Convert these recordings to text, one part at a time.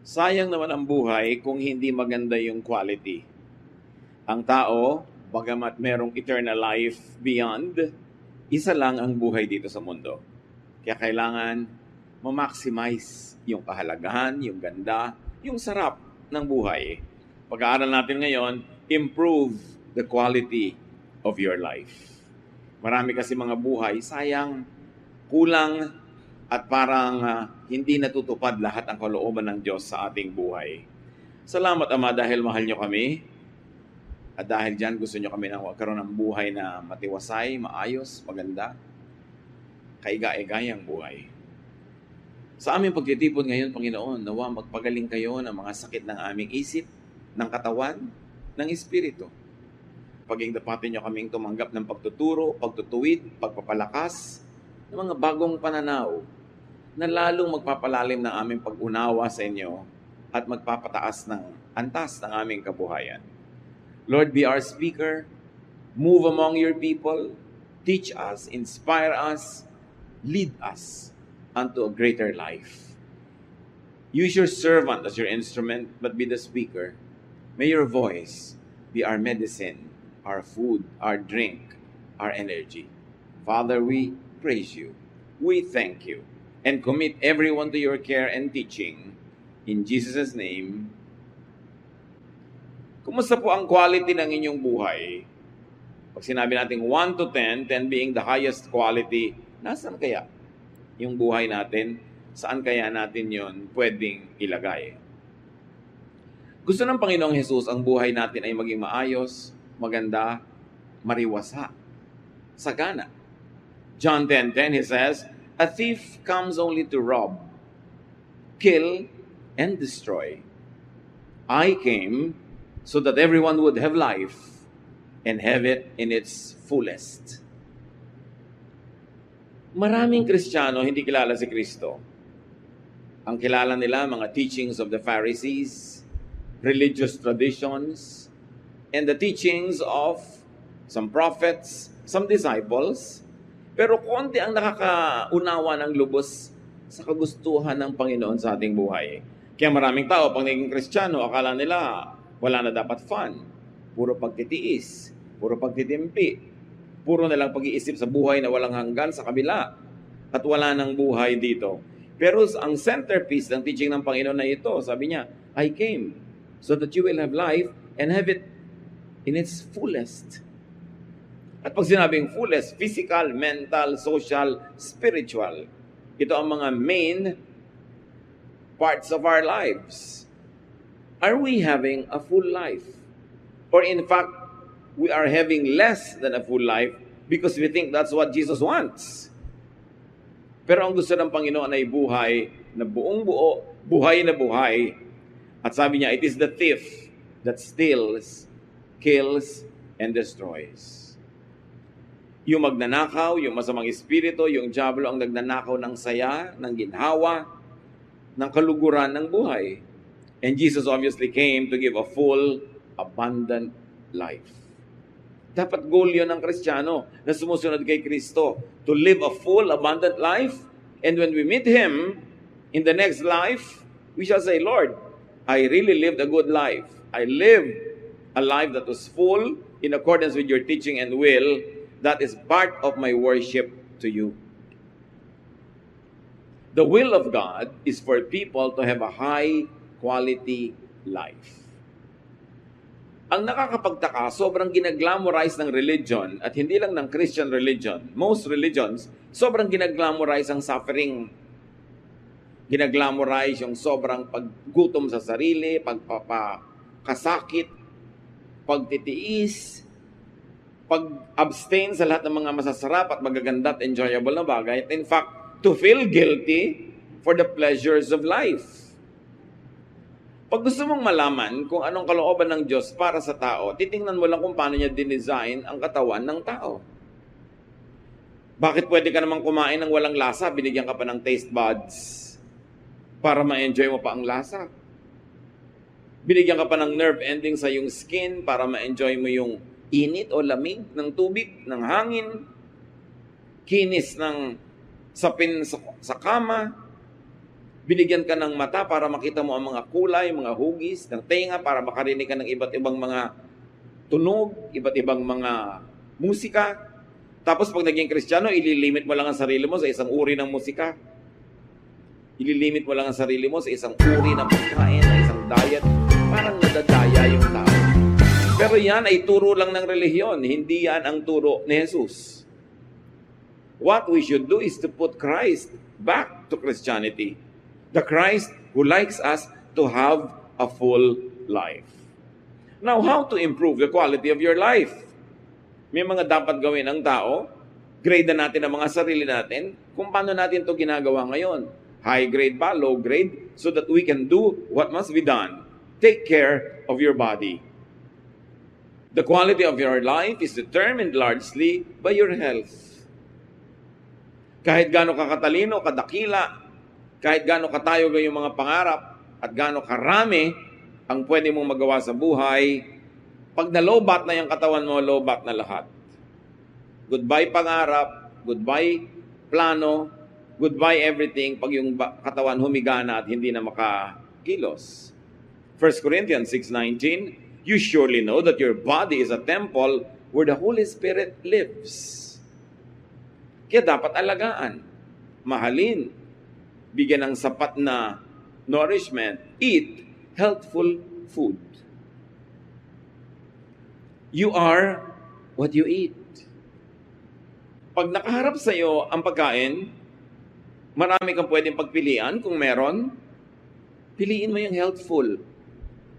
Sayang naman ang buhay kung hindi maganda yung quality. Ang tao, bagamat merong eternal life beyond, isa lang ang buhay dito sa mundo. Kaya kailangan ma-maximize yung kahalagahan, yung ganda, yung sarap ng buhay. Pag-aaral natin ngayon, improve the quality of your life. Marami kasi mga buhay, sayang, kulang, at parang hindi natutupad lahat ang kalooban ng Diyos sa ating buhay. Salamat, Ama, dahil mahal nyo kami. At dahil dyan gusto nyo kami na magkaroon ng buhay na matiwasay, maayos, maganda, kaiga-igayang buhay. Sa aming pagtitipon ngayon, Panginoon, nawa magpagaling kayo ng mga sakit ng aming isip, ng katawan, ng espiritu. Paging dapatin nyo kaming tumanggap ng pagtuturo, pagtutuwid, pagpapalakas, ng mga bagong pananaw na lalong magpapalalim ng aming pag-unawa sa inyo at magpapataas ng antas ng aming kabuhayan. Lord, be our speaker, move among your people, teach us, inspire us, lead us unto a greater life. Use your servant as your instrument, but be the speaker. May your voice be our medicine, our food, our drink, our energy. Father, we praise you. We thank you and commit everyone to your care and teaching. In Jesus' name. Kumusta po ang quality ng inyong buhay? Pag sinabi natin 1 to 10, 10 being the highest quality, nasaan kaya yung buhay natin? Saan kaya natin yon pwedeng ilagay? Gusto ng Panginoong Jesus ang buhay natin ay maging maayos, maganda, mariwasa, sagana. John 10:10, he says, "A thief comes only to rob, kill, and destroy. I came so that everyone would have life and have it in its fullest." Maraming Kristiyano hindi kilala si Kristo. Ang kilala nila mga teachings of the Pharisees, religious traditions, and the teachings of some prophets, some disciples. Pero konti ang nakakaunawa ng lubos sa kagustuhan ng Panginoon sa ating buhay. Kaya maraming tao, pag naging Kristiyano, akala nila wala na dapat fun. Puro pagtitiis, puro pagtitimpi, puro na lang pag-iisip sa buhay na walang hanggan sa kabila. At wala nang buhay dito. Pero ang centerpiece ng teaching ng Panginoon na ito, sabi niya, I came so that you will have life and have it in its fullest. At pag sinabing fullest, physical, mental, social, spiritual. Ito ang mga main parts of our lives. Are we having a full life? Or in fact, we are having less than a full life because we think that's what Jesus wants. Pero ang gusto ng Panginoon ay buhay na buong buo, buhay na buhay. At sabi niya, it is the thief that steals, kills, and destroys. Yung magnanakaw, yung masamang espiritu, yung diablo ang nagnanakaw ng saya, ng ginhawa, ng kaluguran ng buhay. And Jesus obviously came to give a full, abundant life. Dapat goal yun ng Kristiyano na sumusunod kay Kristo, to live a full, abundant life. And when we meet Him in the next life, we shall say, Lord, I really lived a good life. I lived a life that was full in accordance with your teaching and will. That is part of my worship to you. The will of God is for people to have a high quality life. Ang nakakapagtaka, sobrang ginaglamorize ng religion at hindi lang ng Christian religion. Most religions, sobrang ginaglamorize ang suffering. Ginaglamorize yung sobrang paggutom sa sarili, pagpapakasakit, pagtitiis, pag-abstain sa lahat ng mga masasarap at magaganda at enjoyable na bagay. In fact, to feel guilty for the pleasures of life. Pag gusto mong malaman kung anong kalooban ng Diyos para sa tao, titingnan mo lang kung paano niya dinesign ang katawan ng tao. Bakit pwede ka namang kumain ng walang lasa, binigyan ka pa ng taste buds para ma-enjoy mo pa ang lasa? Binigyan ka pa ng nerve ending sa iyong skin para ma-enjoy mo yung init o lamig ng tubig, ng hangin, kinis ng sapin sa kama, Binigyan ka ng mata para makita mo ang mga kulay, mga hugis, ng tenga para makarinig ka ng iba't ibang mga tunog, iba't ibang mga musika. Tapos pag naging Kristiyano, ililimit mo lang ang sarili mo sa isang uri ng musika. Ililimit mo lang ang sarili mo sa isang uri ng pagkain, na isang diet. Parang nadadaya yung tao. Pero yan ay turo lang ng relihiyon. Hindi yan ang turo ni Jesus. What we should do is to put Christ back to Christianity. The Christ who likes us to have a full life. Now, how to improve the quality of your life? May mga dapat gawin ng tao. Grade na natin ang mga sarili natin kung paano natin ito ginagawa ngayon. High grade ba? Low grade? So that we can do what must be done. Take care of your body. The quality of your life is determined largely by your health. Kahit gaano ka katalino, kadakila, kahit gaano katayo yung mga pangarap, at gaano karami ang pwede mong magawa sa buhay, pag na-lowbat na yung katawan mo, lowbat na lahat. Goodbye pangarap, goodbye plano, goodbye everything pag yung katawan humiga na at hindi na makakilos. 1 Corinthians 6:19, you surely know that your body is a temple where the Holy Spirit lives. Kaya dapat alagaan, mahalin, bigyan ng sapat na nourishment, eat healthful food. You are what you eat. Pag nakaharap sa iyo ang pagkain, marami kang pwedeng pagpilian kung meron. Piliin mo yung healthful.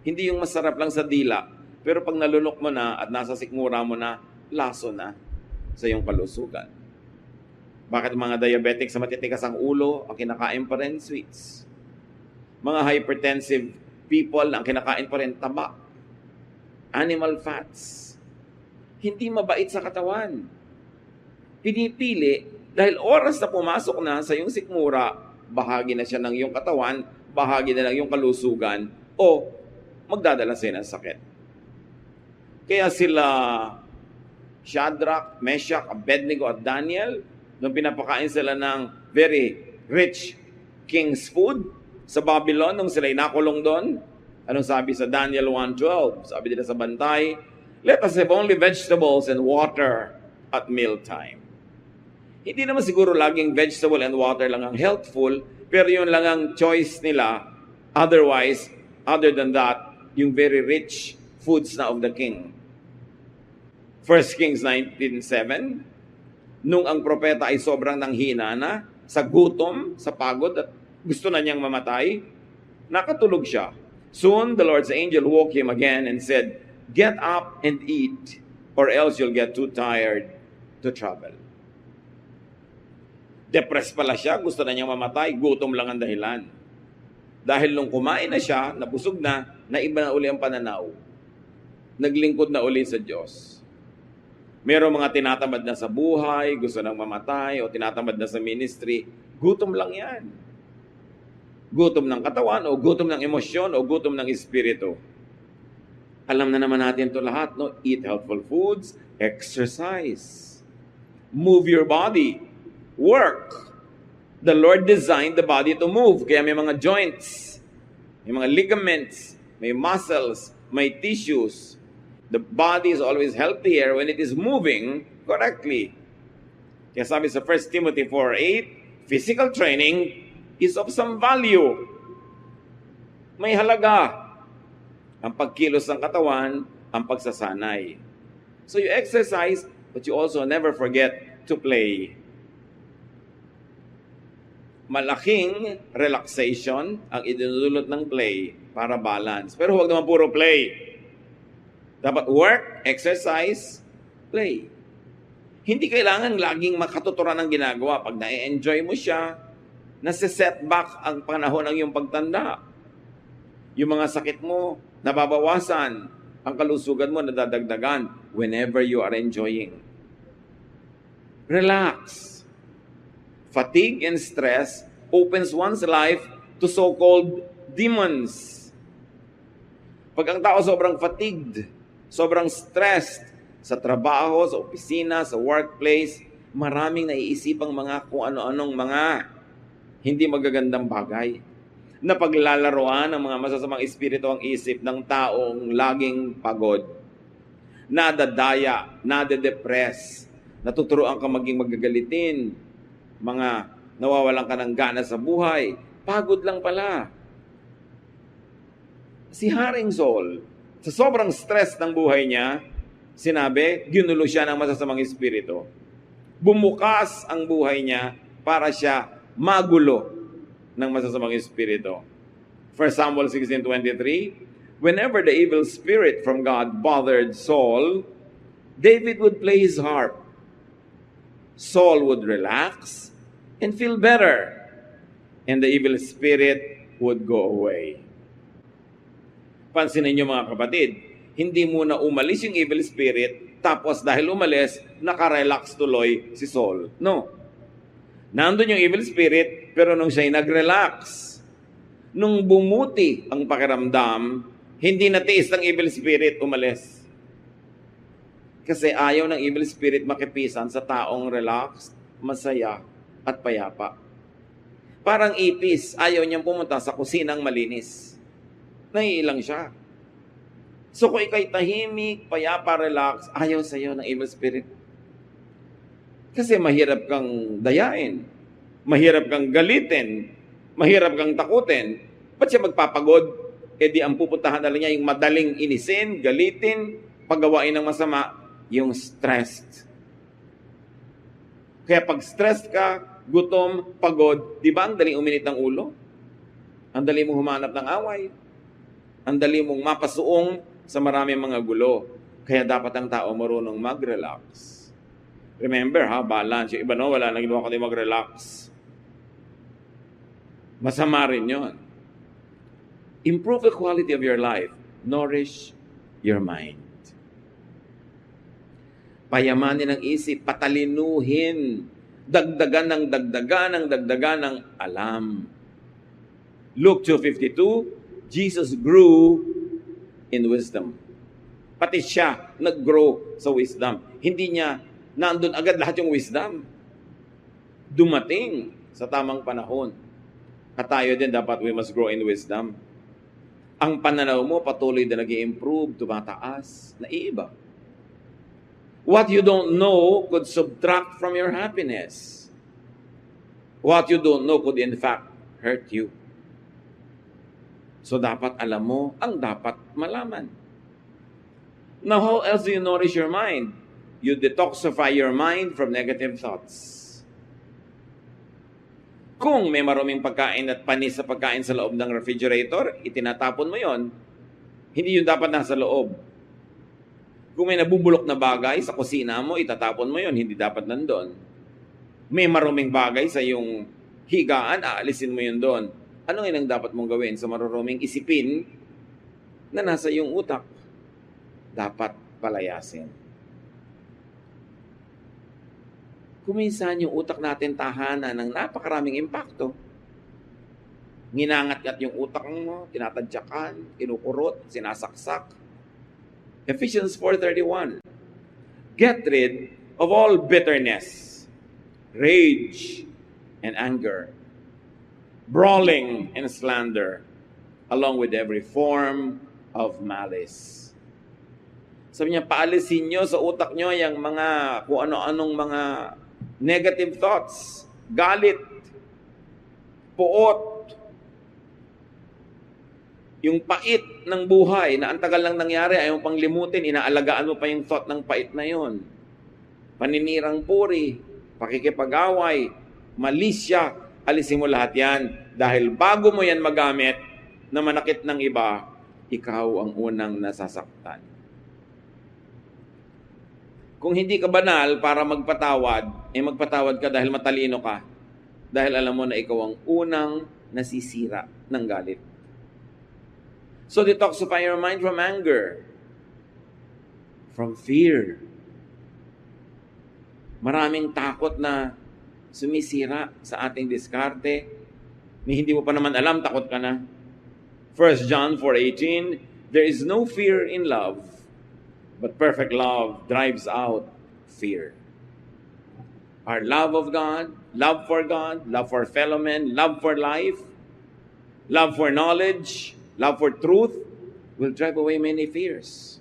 Hindi yung masarap lang sa dila. Pero pag nalunok mo na at nasa sikmura mo na, laso na sa iyong kalusugan. Bakit mga diabetic sa matitikas ang ulo, ang kinakain pa rin sweets? Mga hypertensive people, ang kinakain pa rin taba, animal fats. Hindi mabait sa katawan. Pinipili, dahil oras na pumasok na sa iyong sikmura, bahagi na siya ng iyong katawan, bahagi na ng iyong kalusugan, o magdadala sa'yo ng sakit. Kaya sila Shadrach, Meshach, Abednego at Daniel, nung pinapakain sila ng very rich king's food sa Babylon, nung sila'y nakulong doon, anong sabi sa Daniel 1:12? Sabi nila sa bantay, let us have only vegetables and water at mealtime. Hindi naman siguro laging vegetable and water lang ang healthful, pero yun lang ang choice nila. Otherwise, other than that, yung very rich foods na of the king. 1 Kings 19:7, nung ang propeta ay sobrang nanghina na, sa gutom, sa pagod, at gusto na niyang mamatay, nakatulog siya. Soon, the Lord's angel woke him again and said, get up and eat, or else you'll get too tired to travel. Depressed pala siya, gusto na niyang mamatay, gutom lang ang dahilan. Dahil nung kumain na siya, nabusog na, naiba na uli ang pananaw. Naglingkod na uli sa Diyos. Merong mga tinatamad na sa buhay, gusto nang mamatay, o tinatamad na sa ministry, gutom lang yan. Gutom ng katawan, o gutom ng emosyon, o gutom ng espiritu. Alam na naman natin ito lahat, no? Eat healthful foods, exercise, move your body, work. The Lord designed the body to move. Kaya may mga joints, may mga ligaments, may muscles, may tissues. The body is always healthier when it is moving correctly. Kaya sabi sa 1 Timothy 4:8, physical training is of some value. May halaga. Ang pagkilos ng katawan, ang pagsasanay. So you exercise, but you also never forget to play. Malaking relaxation ang idinudulot ng play para balance. Pero huwag naman puro play. Dapat work, exercise, play. Hindi kailangan laging makatuturan ng ginagawa. Pag na-enjoy mo siya, nasa-setback ang panahon ng iyong pagtanda. Yung mga sakit mo, nababawasan. Ang kalusugan mo, nadadagdagan whenever you are enjoying. Relax. Fatigue and stress opens one's life to so-called demons. Pag ang tao sobrang fatigued, sobrang stressed sa trabaho, sa opisina, sa workplace, maraming naiisipang mga kung ano-anong mga hindi magagandang bagay. na paglalaroan ng mga masasamang espiritu ang isip ng taong laging pagod, nadadaya, nade-depress, natuturuan ka maging magagalitin, mga nawawalan ka ng gana sa buhay, pagod lang pala. Si Haring Saul, sa sobrang stress ng buhay niya, sinabi, ginulo siya ng masasamang espiritu. Bumukas ang buhay niya para siya magulo ng masasamang espiritu. 1 Samuel 16:23, whenever the evil spirit from God bothered Saul, David would play his harp. Saul would relax and feel better, and the evil spirit would go away. Pansinin niyo mga kapatid, hindi muna umalis yung evil spirit, tapos dahil umalis, nakarelax tuloy si Saul. No. Nandun yung evil spirit, pero nung siya'y nag-relax, nung bumuti ang pakiramdam, hindi natiis ng evil spirit, umalis. Kasi ayaw ng evil spirit makipisan sa taong relaxed, masaya, at payapa. Parang ipis, ayaw niyang pumunta sa kusinang malinis. Naiilang siya. So kung ikay tahimik, payapa, relax, ayaw sa'yo ng evil spirit. Kasi mahirap kang dayain, mahirap kang galitin, mahirap kang takutin. Ba't siya magpapagod? E di ang pupuntahan na lang niya yung madaling inisin, galitin, paggawain ng masama, yung stressed. Kaya pag stressed ka, gutom, pagod, di ba ang daling uminit ng ulo? Ang dali mong humanap ng away. Ang dali mong mapasuong sa maraming mga gulo. Kaya dapat ang tao marunong mag-relax. Remember balance. Yung iba wala nang ginawa kundi mag-relax. Masama rin yun. Improve the quality of your life. Nourish your mind. Payamanin ang isip, patalinuhin, dagdagan ng alam. Luke 2:52, Jesus grew in wisdom. Pati siya nag-grow sa wisdom. Hindi niya nandun agad lahat yung wisdom. Dumating sa tamang panahon. At tayo din dapat we must grow in wisdom. Ang pananaw mo patuloy na nag-i-improve, tumataas, naiiba. What you don't know could subtract from your happiness. What you don't know could in fact hurt you. So dapat alam mo ang dapat malaman. Now how else do you nourish your mind? You detoxify your mind from negative thoughts. Kung may maruming pagkain at panis sa pagkain sa loob ng refrigerator, itinatapon mo yon. Hindi yun dapat nasa loob. Kung may nabubulok na bagay sa kusina mo, itatapon mo yon. Hindi dapat nandun. May maruming bagay sa iyong higaan, aalisin mo yun doon. Ano ang dapat mong gawin sa maruruming isipin na nasa iyong utak? Dapat palayasin. Kuminsan yung utak natin tahanan ng napakaraming impakto. Nginangat-ngat yung utak mo, tinatadyakan, kinukurot, sinasaksak. Ephesians 4:31. Get rid of all bitterness, rage, and anger, brawling and slander, along with every form of malice. Sabi niya, paalisin nyo sa utak nyo yung mga kung ano-anong mga negative thoughts, galit, puot, yung pait ng buhay na ang tagal lang nangyari, ayaw pang limutin, inaalagaan mo pa yung thought ng pait na yon. Paninirang puri, pakikipag-away, malisya, alisin mo lahat yan. Dahil bago mo yan magamit na manakit ng iba, ikaw ang unang nasasaktan. Kung hindi ka banal para magpatawad, magpatawad ka dahil matalino ka. Dahil alam mo na ikaw ang unang nasisira ng galit. So detoxify your mind from anger, from fear. Maraming takot na sumisira sa ating diskarte. Hindi mo pa naman alam, takot ka na. 1 John 4:18, there is no fear in love, but perfect love drives out fear. Our love of God, love for fellow men, love for life, love for knowledge, love for truth will drive away many fears.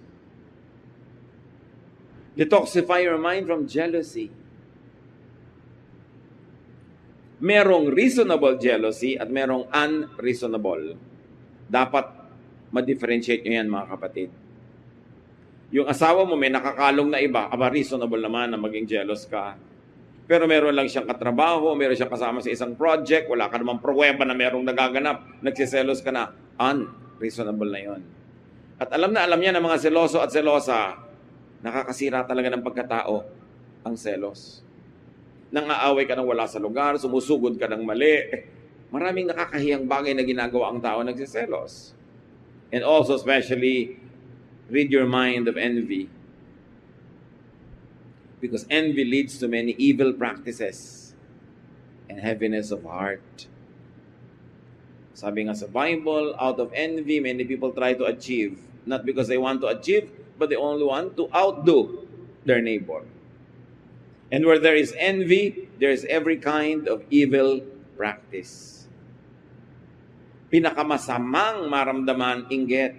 Detoxify your mind from jealousy. Merong reasonable jealousy at merong unreasonable. Dapat ma-differentiate nyo yan, mga kapatid. Yung asawa mo may nakakalong na iba, reasonable naman na maging jealous ka. Pero meron lang siyang katrabaho, meron siyang kasama sa isang project, wala ka namang pruweba na merong nagaganap, nagsiselos ka na, unreasonable na yon. At alam na alam niya ng mga seloso at selosa, nakakasira talaga ng pagkatao ang selos. Nang aaway ka ng wala sa lugar, sumusugod ka ng mali, maraming nakakahiyang bagay na ginagawa ang tao nagsiselos. And also especially, rid your mind of envy. Because envy leads to many evil practices and heaviness of heart. Sabi nga sa Bible, out of envy, many people try to achieve. Not because they want to achieve, but they only want to outdo their neighbor. And where there is envy, there is every kind of evil practice. Pinakamasamang maramdaman, inggit.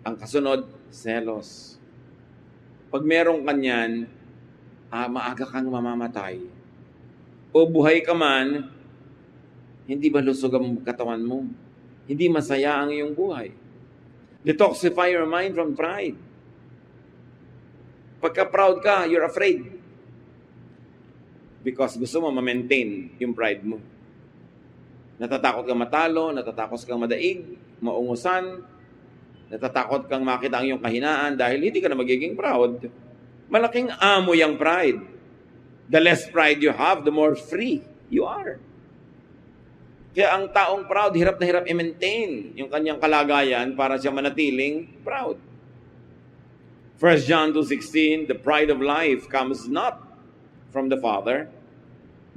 Ang kasunod, selos. Pag merong kanyan, maaga kang mamamatay. O buhay ka man, hindi ba lusog ang katawan mo? Hindi masaya ang iyong buhay. Detoxify your mind from pride. Pagka proud ka, you're afraid. Because gusto mo ma-maintain yung pride mo. Natatakot kang matalo, natatakot kang madaig, maungusan, natatakot kang makita ang iyong kahinaan dahil hindi ka na magiging proud. Malaking amoy ang pride. The less pride you have, the more free you are. Kaya ang taong proud, hirap na hirap i-maintain yung kanyang kalagayan para siya manatiling proud. 1 John 2:16, the pride of life comes not from the Father,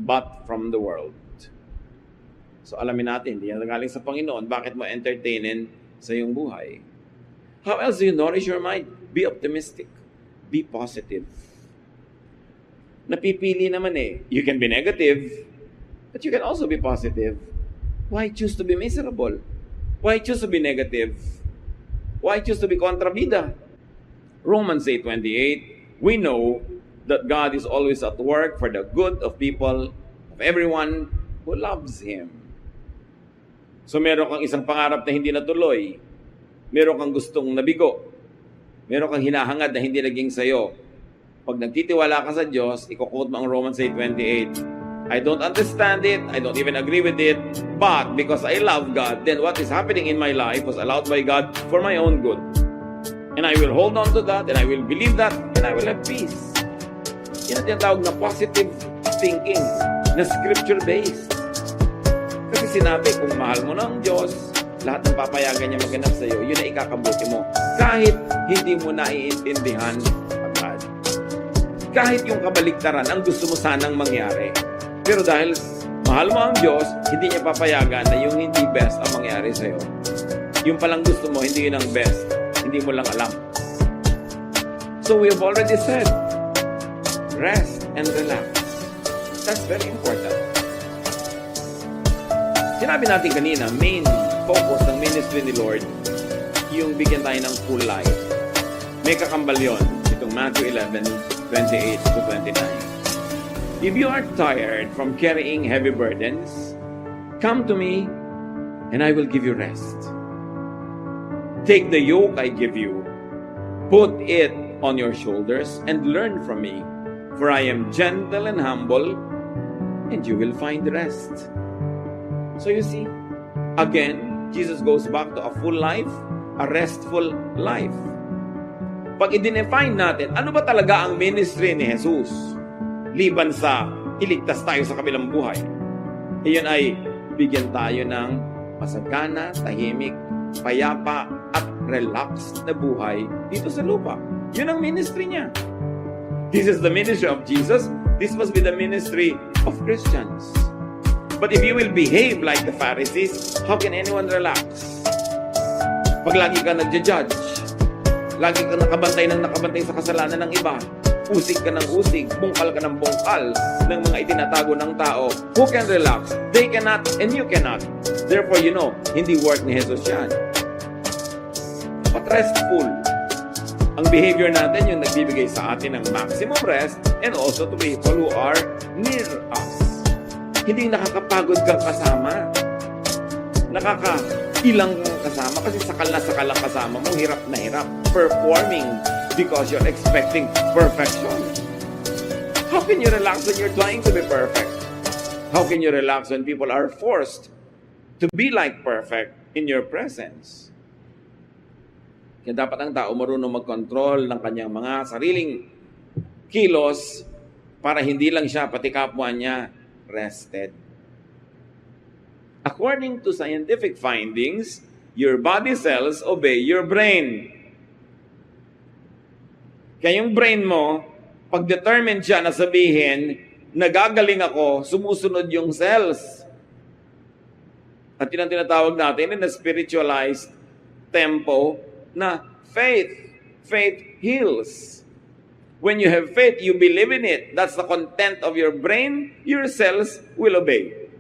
but from the world. So alamin natin, hindi yan galing sa Panginoon, bakit mo entertainin sa iyong buhay? How else do you nourish your mind? Be optimistic. Be positive. Napipili naman eh. You can be negative, but you can also be positive. Why choose to be miserable? Why choose to be negative? Why choose to be kontrabida? Romans 8:28, we know that God is always at work for the good of people, of everyone who loves Him. So meron kang isang pangarap na hindi natuloy. Meron kang gustong nabigo. Meron kang hinahangad na hindi naging sayo. Pag nagtitiwala ka sa Diyos, iko-quote mo ang Romans 8:28. I don't understand it, I don't even agree with it, but because I love God, then what is happening in my life was allowed by God for my own good. And I will hold on to that, and I will believe that, and I will have peace. Yan ang tinatawag na positive thinking, na scripture-based. Kasi sinabi, kung mahal mo na ang Diyos, lahat ng papayagan niya maganap sa iyo, yun na ikakabuti mo. Kahit hindi mo naiintindihan agad. Kahit yung kabaligtaran, ang gusto mo sanang mangyari. Pero dahil mahal mo ang Diyos, hindi niya papayagan na yung hindi best ang mangyari sa iyo. Yung palang gusto mo, hindi yun ang best. Hindi mo lang alam. So we have already said, rest and relax. That's very important. Sinabi natin kanina, main focus ng ministry ni Lord, yung bigyan tayo ng full life. May kakambal yun, itong Matthew 11:28 to 29. If you are tired from carrying heavy burdens, come to me and I will give you rest. Take the yoke I give you, put it on your shoulders and learn from me, for I am gentle and humble, and you will find rest. So you see, again, Jesus goes back to a full life, a restful life. Pag i-define natin, ano ba talaga ang ministry ni Jesus? Liban sa iligtas tayo sa kabilang buhay. Iyon ay bigyan tayo ng masagana, tahimik, payapa, at relaxed na buhay dito sa lupa. Yun ang ministry niya. This is the ministry of Jesus. This must be the ministry of Christians. But if you will behave like the Pharisees, how can anyone relax? Pag lagi ka nagja-judge, lagi ka nakabantay sa kasalanan ng iba, usig ka ng usig, bungkal ka ng bungkal ng mga itinatago ng tao. Who can relax? They cannot and you cannot. Therefore, hindi work ni Jesus yan. But restful. Ang behavior natin yung nagbibigay sa atin ng maximum rest and also to people who are near us. Hindi nakakapagod kang kasama. Nakakailang kasama kasi sakal ang kasama mo, hirap na hirap. Performing because you're expecting perfection. How can you relax when you're trying to be perfect? How can you relax when people are forced to be like perfect in your presence? Kaya dapat ang tao marunong mag-control ng kanyang mga sariling kilos para hindi lang siya, pati kapwa niya, rested. According to scientific findings, your body cells obey your brain. Kaya yung brain mo, pag determined siya na sabihin, nagagaling ako, sumusunod yung cells. At yun ang tinatawag natin in a spiritualized tempo na faith. Faith heals. When you have faith, you believe in it. That's the content of your brain. Your cells will obey.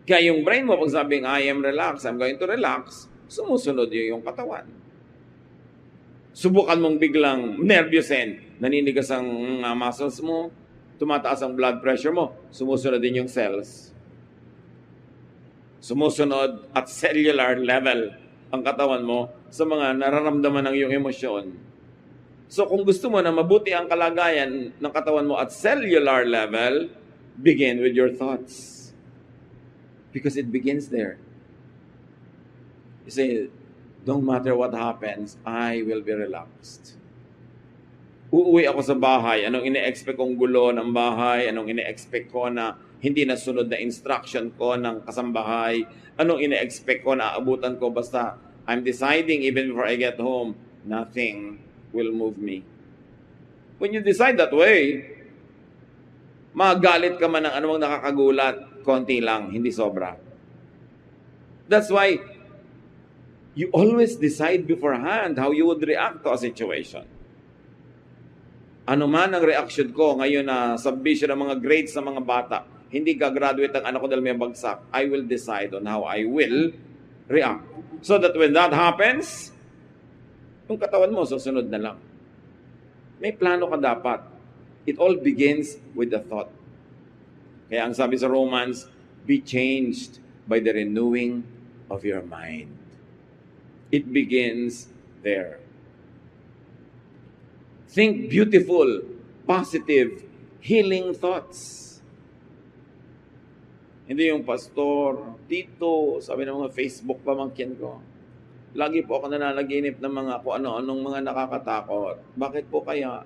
Kaya yung brain mo, pag sabing, I am relaxed, I'm going to relax, sumusunod yung katawan. Subukan mong biglang nervyusin, naninigas ang muscles mo, tumataas ang blood pressure mo, sumusunod din yung cells. Sumusunod at cellular level ang katawan mo sa mga nararamdaman ng iyong emosyon. So kung gusto mo na mabuti ang kalagayan ng katawan mo at cellular level, begin with your thoughts. Because it begins there. You say, don't matter what happens, I will be relaxed. Uuwi ako sa bahay, anong ine-expect kong gulo ng bahay, anong ine-expect ko na hindi nasunod na instruction ko ng kasambahay, anong ine-expect ko na aabutan ko, basta I'm deciding even before I get home, nothing will move me. When you decide that way, magalit ka man ng anumang nakakagulat, konti lang, hindi sobra. That's why you always decide beforehand how you would react to a situation. Ano man ang reaction ko ngayon na submission ng mga grades sa mga bata, hindi gagraduate ang anak ko dahil may bagsak, I will decide on how I will react. So that when that happens, yung katawan mo, susunod na lang. May plano ka dapat. It all begins with the thought. Kaya ang sabi sa Romans, be changed by the renewing of your mind. It begins there. Think beautiful, positive, healing thoughts. Hindi yung pastor, tito, sabi ng mga Facebook pamangkin ko. Lagi po ako nananaginip ng mga kung ano-anong mga nakakatakot. Bakit po kaya?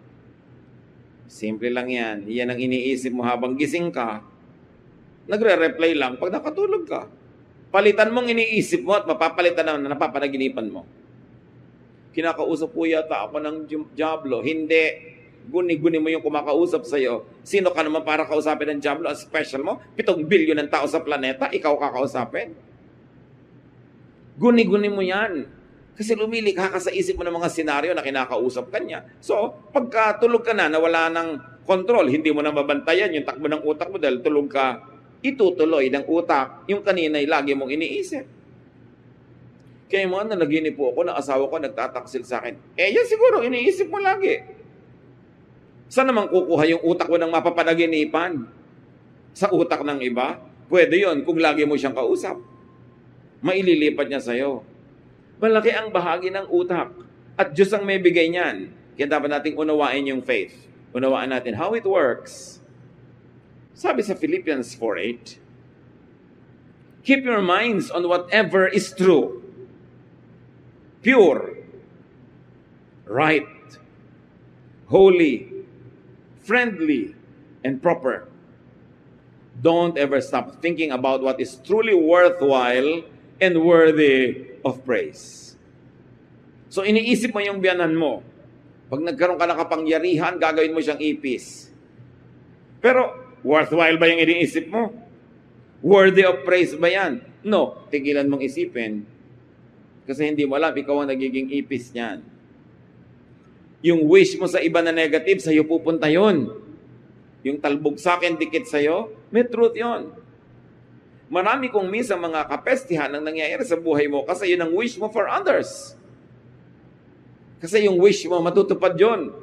Simple lang yan. Yan ang iniisip mo habang gising ka. Nagre-reply lang pag nakatulog ka. Palitan mong iniisip mo at mapapalitan na napapanaginipan mo. Kinakausap po yata ako ng Diablo. Hindi. Guni-guni mo yung kumakausap sa'yo. Sino ka naman para kausapin ng Diablo? Ang special mo? 7 bilyon ng tao sa planeta, ikaw kakausapin? Guni-guni mo yan. Kasi lumilikha ka sa isip mo ng mga senaryo na kinakausap ka niya. So, pagka tulog ka na, nawala ng control, hindi mo na mabantayan yung takbo ng utak mo dahil tulog ka, itutuloy ng utak yung kanina'y lagi mong iniisip. Kaya mga nanaginip po ako na asawa ko nagtataksil sa akin. Yan siguro, iniisip mo lagi. Saan naman kukuha yung utak mo ng mapapanaginipan? Sa utak ng iba? Pwede yon kung lagi mo siyang kausap. Maililipat niya sa'yo. Malaki ang bahagi ng utak. At Diyos ang may bigay niyan. Kaya dapat nating unawain yung faith. Unawaan natin how it works. Sabi sa Philippians 4:8, keep your minds on whatever is true, pure, right, holy, friendly, and proper. Don't ever stop thinking about what is truly worthwhile and worthy of praise. So iniisip mo yung biyanan mo. Pag nagkaroon ka ng kapangyarihan, gagawin mo siyang ipis. Pero worthwhile ba yung iniisip mo? Worthy of praise ba yan? No, tigilan mong isipin. Kasi hindi mo alam, ikaw ang nagiging ipis niyan. Yung wish mo sa iba na negative, sa'yo pupunta yun. Yung talbog sa akin, dikit sa'yo, may truth yon. Marami kong minsan mga kapestihan ang nangyayari sa buhay mo kasi yun ang wish mo for others. Kasi yung wish mo, matutupad yon.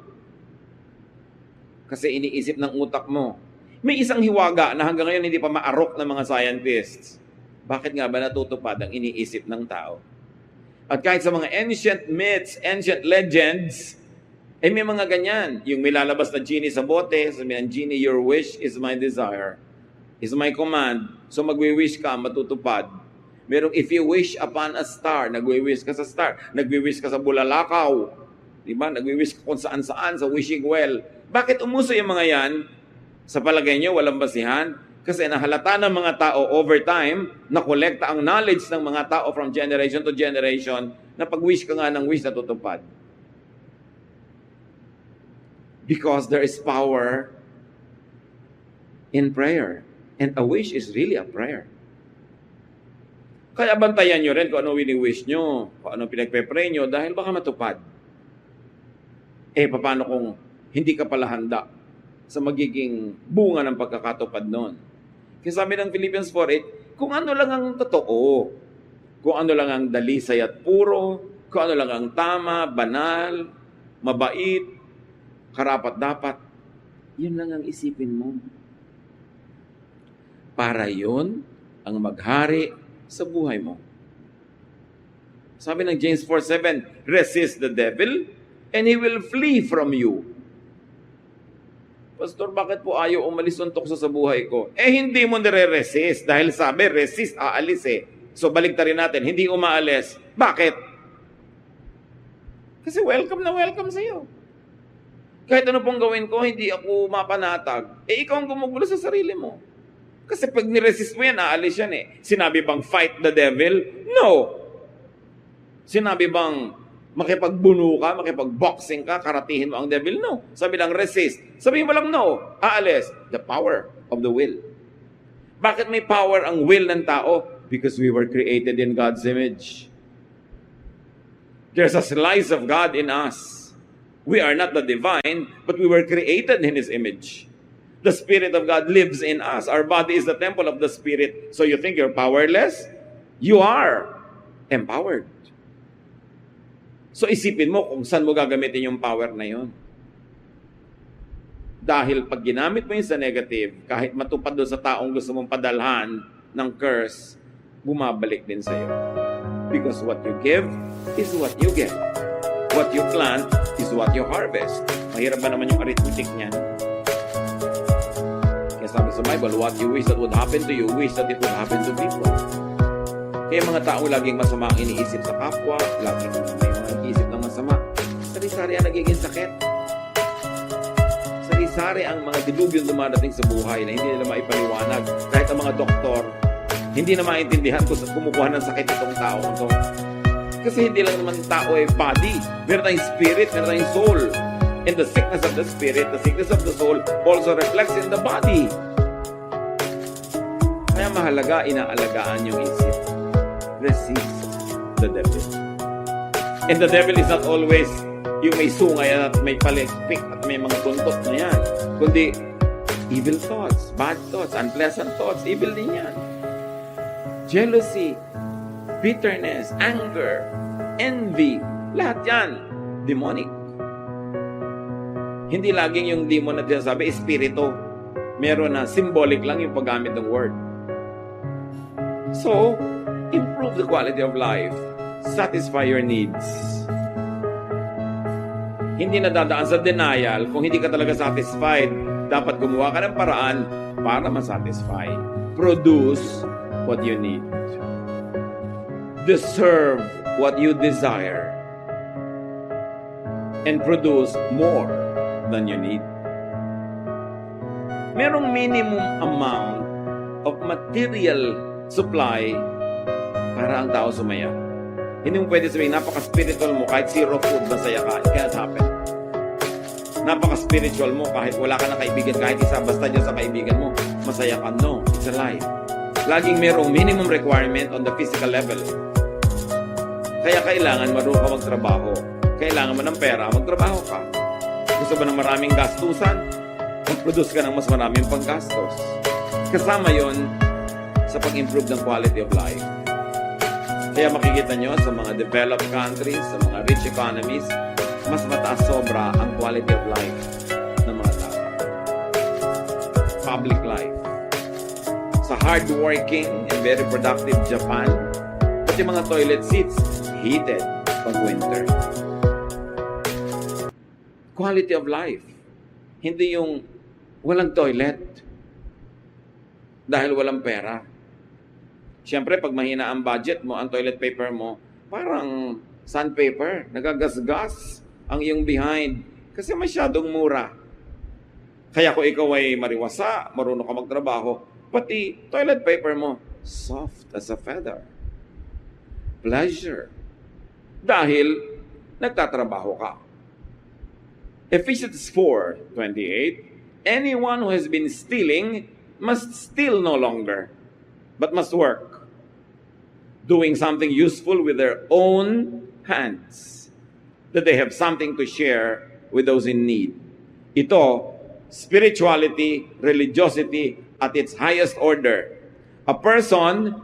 Kasi iniisip ng utak mo. May isang hiwaga na hanggang ngayon hindi pa maarok ng mga scientists. Bakit nga ba natutupad ang iniisip ng tao? At kahit sa mga ancient myths, ancient legends, may mga ganyan. Yung may lalabas na genie sa bote, sabihin, genie, your wish is my desire, is my command. So magwi-wish ka, matutupad. Merong if you wish upon a star, nagwi-wish ka sa star. Nagwi-wish ka sa bulalakaw. Diba? Nagwi-wish ka kung saan-saan, sa wishing well. Bakit umuso yung mga yan? Sa palagay nyo, walang basihan? Kasi nahalata ng mga tao over time, nakolekta ang knowledge ng mga tao from generation to generation, na pag-wish ka nga ng wish, natutupad. Because there is power in prayer. And a wish is really a prayer. Kaya bantayan nyo rin kung ano wini-wish nyo, kung ano pinagpe-pray nyo, dahil baka matupad. Paano kung hindi ka pala handa sa magiging bunga ng pagkakatupad nun? Kaya sabi ng Philippians 4:8, kung ano lang ang totoo, kung ano lang ang dalisay at puro, kung ano lang ang tama, banal, mabait, karapat-dapat, yun lang ang isipin mo. Para yun ang maghari sa buhay mo. Sabi ng James 4:7, resist the devil and he will flee from you. Pastor, bakit po ayaw umalis ng tukso sa buhay ko? Hindi mo nire-resist dahil sabi, resist, aalis eh. So baligtarin natin, hindi umaalis. Bakit? Kasi welcome na welcome sa'yo. Kahit ano pong gawin ko, hindi ako mapanatag. Ikaw ang gumugulo sa sarili mo. Kasi pag niresist mo yan, aalis yan eh. Sinabi bang fight the devil? No. Sinabi bang makipagbuno ka, makipagboxing ka, karatihin mo ang devil? No. Sabi lang resist. Sabihin mo lang no, aalis. The power of the will. Bakit may power ang will ng tao? Because we were created in God's image. There's a slice of God in us. We are not the divine, but we were created in His image. The Spirit of God lives in us. Our body is the temple of the Spirit. So you think you're powerless? You are empowered. So isipin mo kung saan mo gagamitin yung power na yun. Dahil pag ginamit mo yun sa negative, kahit matupad doon sa taong gusto mong padalhan ng curse, bumabalik din sa'yo. Because what you give is what you get. What you plant is what you harvest. Mahirap ba naman yung arithmetic niyan? Kaya sabi sa Bible, what you wish that would happen to you, wish that it would happen to people. Kaya mga tao laging masama ang iniisip sa kapwa, laging may mga iniisip ng masama. Sari-sari ang nagiging sakit. Sari-sari ang mga dilubyo dumadating sa buhay na hindi nila maipaliwanag. Kahit ang mga doktor, hindi na maintindihan kung kumukuha ng sakit itong tao ito. Kasi hindi lang naman tao body. Meron tayong spirit, meron tayong soul. And the sickness of the spirit, the sickness of the soul also reflects in the body. Kaya mahalaga, inaalagaan yung isip. Resist the devil. And the devil is not always yung may sungay at may palikpik at may mga buntot na yan. Kundi evil thoughts, bad thoughts, unpleasant thoughts, evil din yan. Jealousy, bitterness, anger, envy, lahat yan, demonic. Hindi laging yung demon na sinasabi, espiritu. Meron na, symbolic lang yung paggamit ng word. So, improve the quality of life. Satisfy your needs. Hindi na dadaan sa denial kung hindi ka talaga satisfied. Dapat gumawa ka ng paraan para masatisfy. Produce what you need. Deserve what you desire and produce more than you need. Merong minimum amount of material supply para ang tao sumaya. Hindi mo pwede sabihin, napaka-spiritual mo, kahit zero food, masaya ka. It cannot happen. Napaka-spiritual mo, kahit wala ka na kaibigan, kahit isa, basta Diyos sa kaibigan mo, masaya ka. No, it's a lie. Laging merong minimum requirement on the physical level. Kaya kailangan marunong ka magtrabaho. kailangan mo ng pera, magtrabaho ka. Gusto mo ng maraming gastusan, mag-produce ka ng mas maraming panggastos. Kasama yon sa pag-improve ng quality of life. Kaya makikita nyo sa mga developed countries, sa mga rich economies, mas mataas sobra ang quality of life ng mga tao. Public life. Sa hardworking and very productive Japan, pati mga toilet seats, heated pag winter. Quality of life. Hindi yung walang toilet dahil walang pera. Siyempre, pag mahina ang budget mo, ang toilet paper mo, parang sandpaper, nagagasgas ang iyong behind kasi masyadong mura. Kaya kung ikaw ay mariwasa, marunong ka magtrabaho, pati toilet paper mo, soft as a feather. Pleasure. Dahil nagtatrabaho ka. Ephesians 4:28, anyone who has been stealing must steal no longer, but must work, doing something useful with their own hands, that they have something to share with those in need. Ito, spirituality, religiosity at its highest order. A person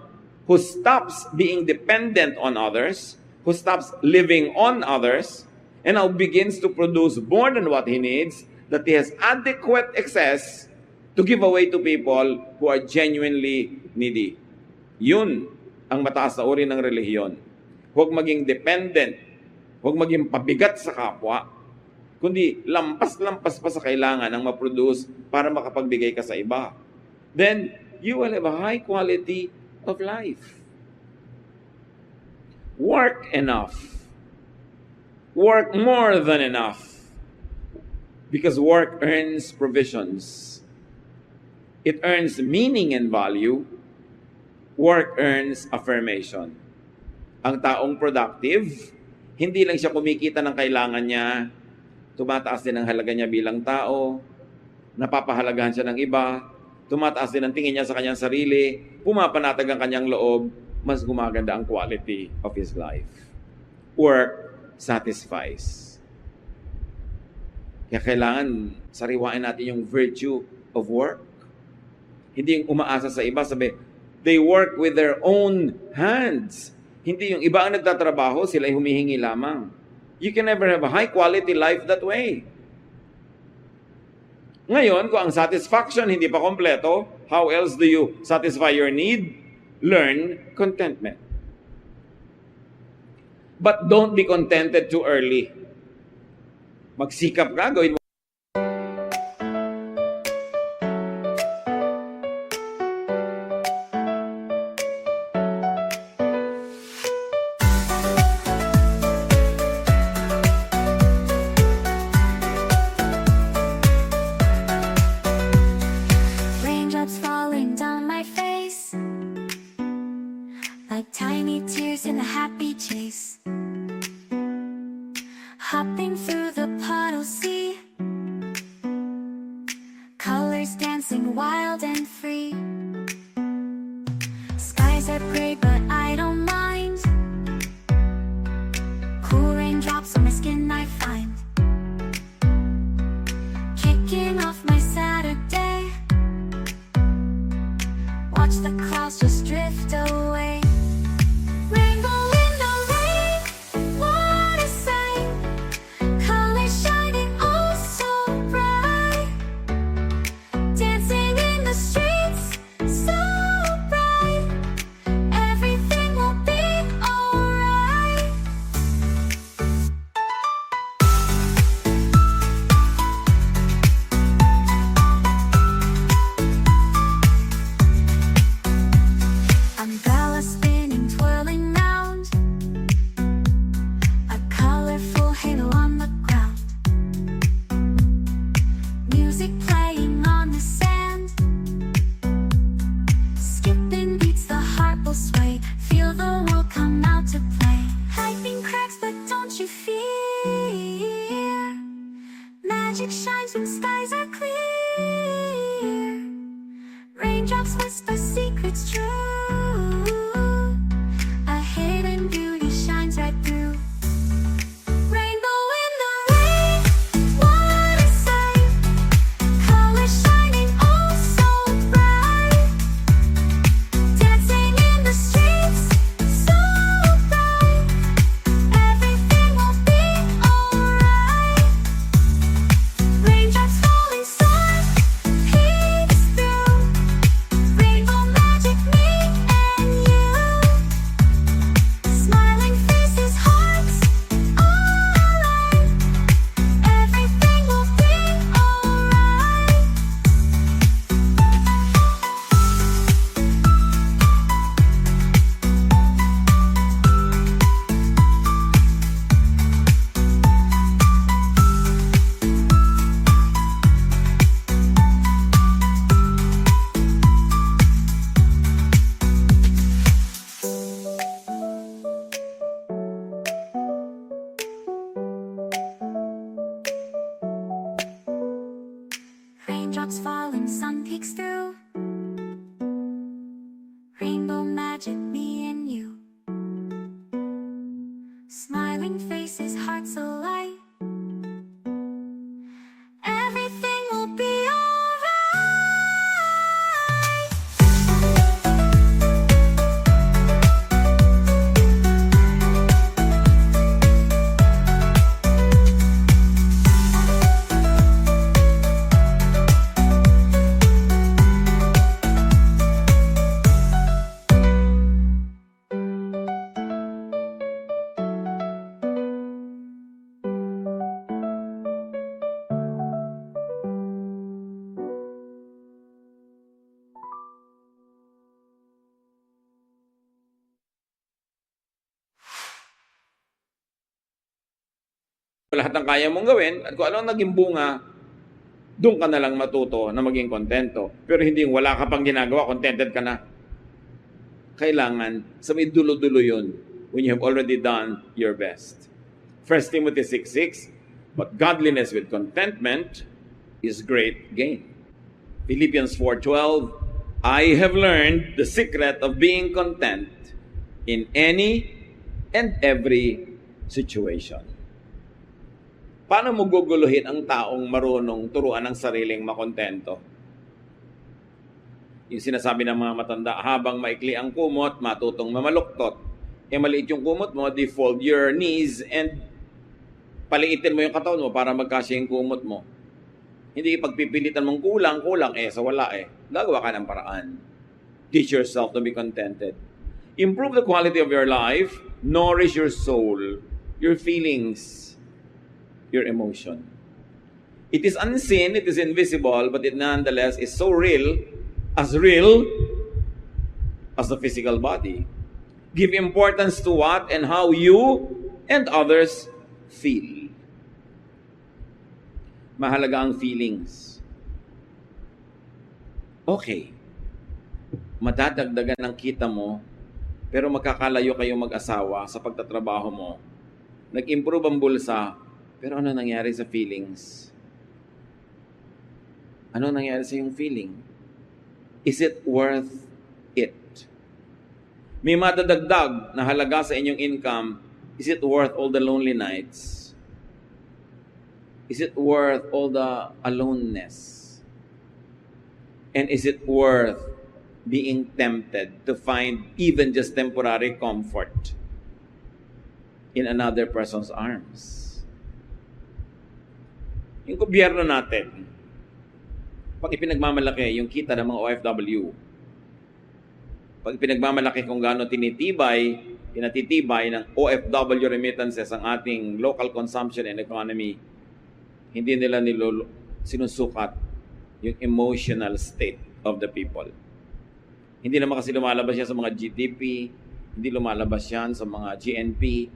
who stops being dependent on others, who stops living on others, and now begins to produce more than what he needs, that he has adequate excess to give away to people who are genuinely needy. Yun ang mataas na uri ng relihiyon. Huwag maging dependent, huwag maging pabigat sa kapwa, kundi lampas-lampas pa sa kailangan ang ma-produce para makapagbigay ka sa iba. Then, you will have a high quality of life. Work enough. Work more than enough. Because work earns provisions. It earns meaning and value. Work earns affirmation. Ang taong productive, hindi lang siya kumikita ng kailangan niya, tumataas din ang halaga niya bilang tao, napapahalagahan siya ng iba, tumataas din ang tingin niya sa kanyang sarili, pumapanatag ang kanyang loob, mas gumaganda ang quality of his life. Work satisfies. Kaya kailangan sariwain natin yung virtue of work. Hindi yung umaasa sa iba, sabi, they work with their own hands. Hindi yung iba ang nagtatrabaho, sila ay humihingi lamang. You can never have a high quality life that way. Ngayon, kung ang satisfaction hindi pa kompleto, how else do you satisfy your need? Learn contentment. But don't be contented too early. Magsikap ka, gawin mo. Raindrops falling down my face, like tiny tears in a happy chase. Hopping through the puddle sea, colors dancing wild and free. Skies are gray but I don't mind. Cool raindrops on my skin I find. Kicking off my Saturday, watch the clouds just drift away. Rainbow in the rain, what a sight. Colors shining oh so bright. Dancing in the streets, so bright. Everything will be alright. Umbrella spinning, twirling round, a colorful halo on the ground. Music playing on the sand, skipping beats, the heart will sway. Feel the world come out to play. Lightning cracks, but don't you fear. Magic shines when skies are clear. Raindrops whisper secrets true. A hidden beauty shines right through. Rainbow Raindrops falling, sun peeks through. Rainbow magic, me and you. Smiling faces, hearts alight. Everything will be alright. Lahat ng kaya mong gawin at kung ano ang naging bunga, doon ka na lang matuto na maging kontento. Pero hindi yung wala ka pang ginagawa, contented ka na. Kailangan sa may dulo-dulo yun when you have already done your best. 1 Timothy 6:6, but godliness with contentment is great gain. Philippians 4:12, I have learned the secret of being content in any and every situation. Paano mo guguluhin ang taong marunong turuan ng sariling makontento? Yung sinasabi ng mga matanda, habang maikli ang kumot, matutong mamaluktot. Maliit yung kumot mo, fold your knees and paliitin mo yung katawan mo para magkasya yung kumot mo. Hindi pagpipilitan mong kulang, sa wala Gagawa ka ng paraan. Teach yourself to be contented. Improve the quality of your life. Nourish your soul, your feelings, your emotion. It is unseen, it is invisible, but it nonetheless is so real as the physical body. Give importance to what and how you and others feel. Mahalaga ang feelings. Okay. Madadagdagan ng kita mo, pero magkakalayo kayong mag-asawa sa pagtatrabaho mo. Nag-improve ang bulsa, pero ano nangyari sa feelings? Ano nangyari sa iyong feeling? Is it worth it? May madadagdag na halaga sa inyong income. Is it worth all the lonely nights? Is it worth all the aloneness? And is it worth being tempted to find even just temporary comfort in another person's arms? Yung gobyerno natin, pag ipinagmamalaki yung kita ng mga OFW, pag ipinagmamalaki kung gaano pinatitibay ng OFW remittances ang ating local consumption and economy, hindi nila sinusukat yung emotional state of the people. Hindi naman kasi lumalabas yan sa mga GDP, hindi lumalabas yan sa mga GNP,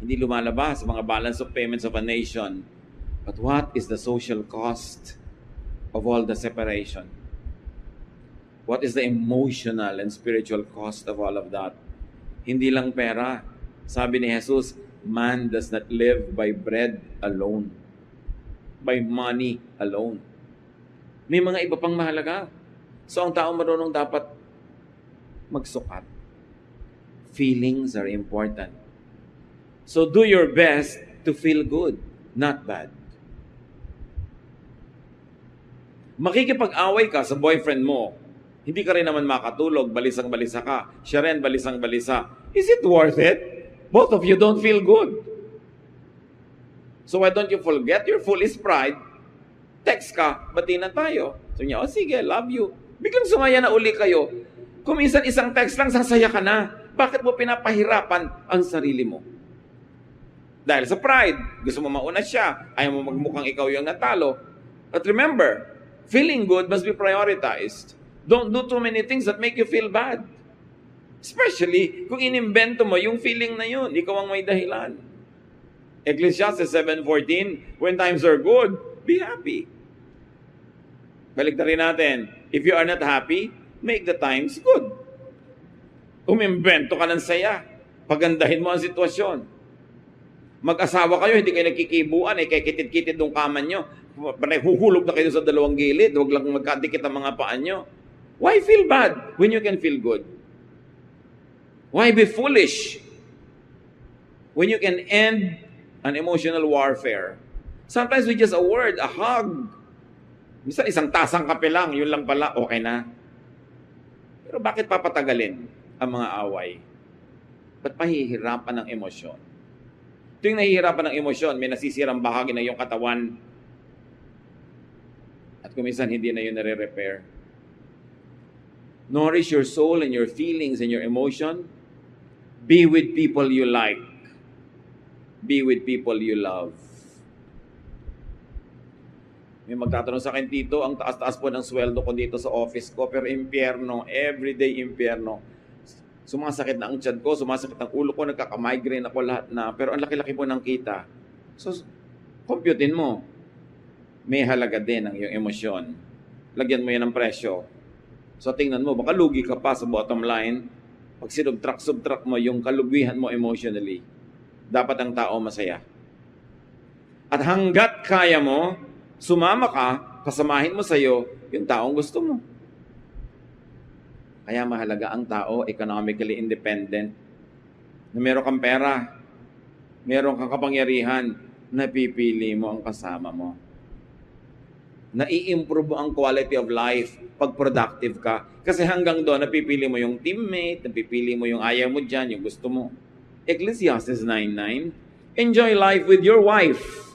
hindi lumalabas sa mga balance of payments of a nation. But what is the social cost of all the separation? What is the emotional and spiritual cost of all of that? Hindi lang pera. Sabi ni Jesus, man does not live by bread alone, by money alone. May mga iba pang mahalaga. So ang tao marunong dapat magsukat. Feelings are important. So do your best to feel good, not bad. Makikipag-away ka sa boyfriend mo, hindi ka rin naman makatulog, balisang-balisa ka, siya rin balisang-balisa. Is it worth it? Both of you don't feel good. So why don't you forget your foolish pride? Text ka, bati na tayo. So niya, sige, love you. Biglang sumaya na uli kayo. Kung minsan isang text lang, sasaya ka na. Bakit mo pinapahirapan ang sarili mo? Dahil sa pride, gusto mo mauna siya, ayaw mo magmukhang ikaw yung natalo. But remember, feeling good must be prioritized. Don't do too many things that make you feel bad. Especially kung inimbento mo yung feeling na yun, ikaw ang may dahilan. Ecclesiastes 7:14, when times are good, be happy. Balik na rin natin, if you are not happy, make the times good. Umimbento ka ng saya, pagandahin mo ang sitwasyon. Mag-asawa kayo, hindi kayo nagkikibuan, kaya kitid-kitid ng kama nyo. Huhulog na kayo sa dalawang gilid, huwag lang magkadikit ang mga paa nyo. Why feel bad when you can feel good? Why be foolish when you can end an emotional warfare? Sometimes with just a word, a hug, minsan isang tasang kape lang, yun lang pala, okay na. Pero bakit papatagalin ang mga away? Ba't pahihirapan ng emosyon? Tuwing nahihirapan ng emosyon, may nasisirang bahagi na iyong katawan. At kung minsan hindi na yun nare-repair. Nourish your soul and your feelings and your emotion. Be with people you like. Be with people you love. May magtatanong sa akin, Tito, ang taas-taas po ng sweldo ko dito sa office ko, pero impyerno, everyday impyerno. Sumasakit na ang tiyan ko, sumasakit ang ulo ko, nagkaka-migraine ako lahat na, pero ang laki-laki po ng kita. So, computein mo. May halaga din ang iyong emosyon. Lagyan mo yan ng presyo. So tingnan mo, baka lugi ka pa sa bottom line. Pag sinubtract mo yung kalugihan mo emotionally, dapat ang tao masaya. At hanggat kaya mo, sumama ka, kasamahin mo sa'yo yung taong gusto mo. Kaya mahalaga ang tao, economically independent. Na meron kang pera, meron kang kapangyarihan, napipili mo ang kasama mo. Nai-improve ang quality of life pag productive ka. Kasi hanggang doon, napipili mo yung teammate, napipili mo yung ayaw mo dyan, yung gusto mo. Ecclesiastes 9:9, enjoy life with your wife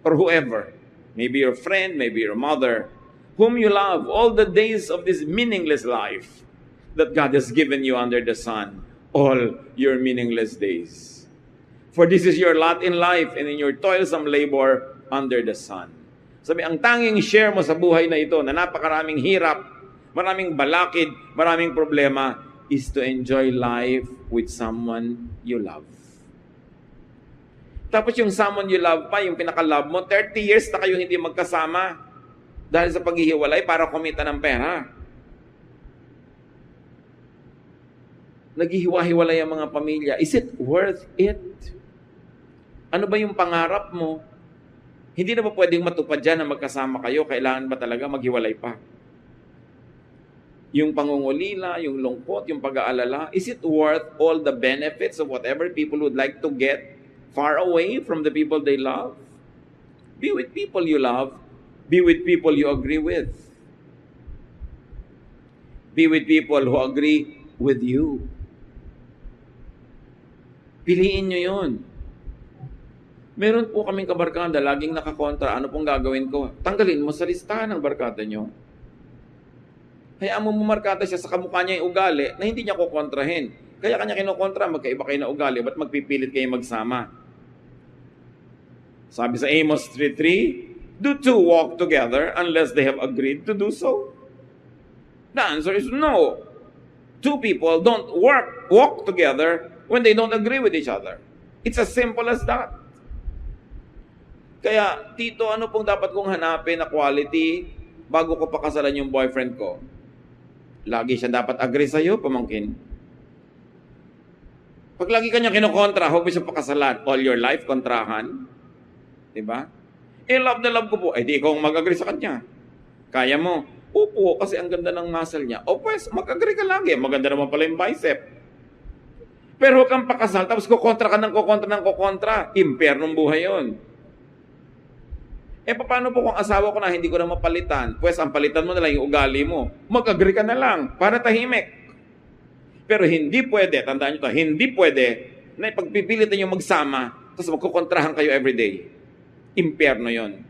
or whoever. Maybe your friend, maybe your mother, whom you love all the days of this meaningless life that God has given you under the sun, all your meaningless days. For this is your lot in life and in your toilsome labor under the sun. Sabi, ang tanging share mo sa buhay na ito na napakaraming hirap, maraming balakid, maraming problema, is to enjoy life with someone you love. Tapos yung someone you love pa, yung pinaka-love mo, 30 years na kayo hindi magkasama dahil sa paghihiwalay para kumita ng pera. Naghihiwa-hiwalay ang mga pamilya. Is it worth it? Ano ba yung pangarap mo? Hindi na ba pwedeng matupad dyan na magkasama kayo? Kailangan ba talaga maghiwalay pa? Yung pangungulila, yung lungkot, yung pag-aalala, is it worth all the benefits of whatever people would like to get far away from the people they love? Be with people you love. Be with people you agree with. Be with people who agree with you. Piliin nyo yun. Meron po kaming kabarkada, laging nakakontra. Ano pong gagawin ko? Tanggalin mo sa listahan ng barkada nyo. Hayaan mo markada siya sa kamukha niya yung ugali na hindi niya kukontrahin. Kaya kanya kinukontra, magkaiba kayo na ugali. Ba't magpipilit kayo magsama? Sabi sa Amos 3:3, do two walk together unless they have agreed to do so? The answer is no. Two people don't walk together when they don't agree with each other. It's as simple as that. Kaya, Tito, ano pong dapat kong hanapin na quality bago ko pakasalan yung boyfriend ko? Lagi siya dapat agree sa'yo, pamangkin. Pag lagi kanya kinukontra, huwag mo siya pakasalan. All your life, kontrahan. Diba? Love na love ko po. Di ikaw mag-agree sa kanya. Kaya mo. Upo, kasi ang ganda ng muscle niya. O pues, mag-agree ka lagi. Maganda naman pala yung bicep. Pero huwag kang pakasal, tapos kukontra ka ng kukontra. Impernong buhay yun. Paano po kung asawa ko na hindi ko na mapalitan? Pues, ang palitan mo na lang yung ugali mo. Mag-agree ka na lang para tahimik. Pero hindi pwede, tandaan nyo to, hindi pwede na ipagpipilit ninyo magsama tapos magkukontrahan kayo everyday. Impyerno yon.